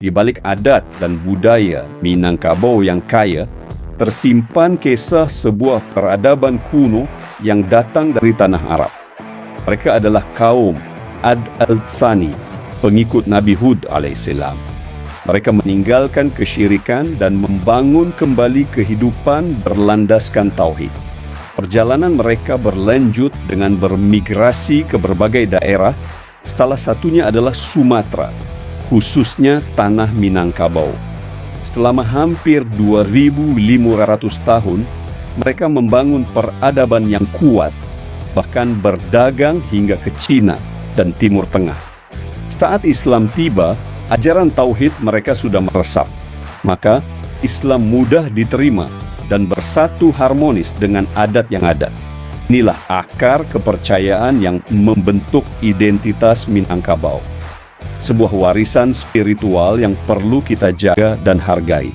Di balik adat dan budaya Minangkabau yang kaya, tersimpan kisah sebuah peradaban kuno yang datang dari tanah Arab. Mereka adalah kaum Ad al-Tsani, pengikut Nabi Hud alaihissalam. Mereka meninggalkan kesyirikan dan membangun kembali kehidupan berlandaskan tauhid. Perjalanan mereka berlanjut dengan bermigrasi ke berbagai daerah, salah satunya adalah Sumatera, khususnya tanah Minangkabau. Selama hampir 2.500 tahun, mereka membangun peradaban yang kuat, bahkan berdagang hingga ke Cina dan Timur Tengah. Saat Islam tiba, ajaran tauhid mereka sudah meresap. Maka, Islam mudah diterima dan bersatu harmonis dengan adat yang ada. Inilah akar kepercayaan yang membentuk identitas Minangkabau. Sebuah warisan spiritual yang perlu kita jaga dan hargai.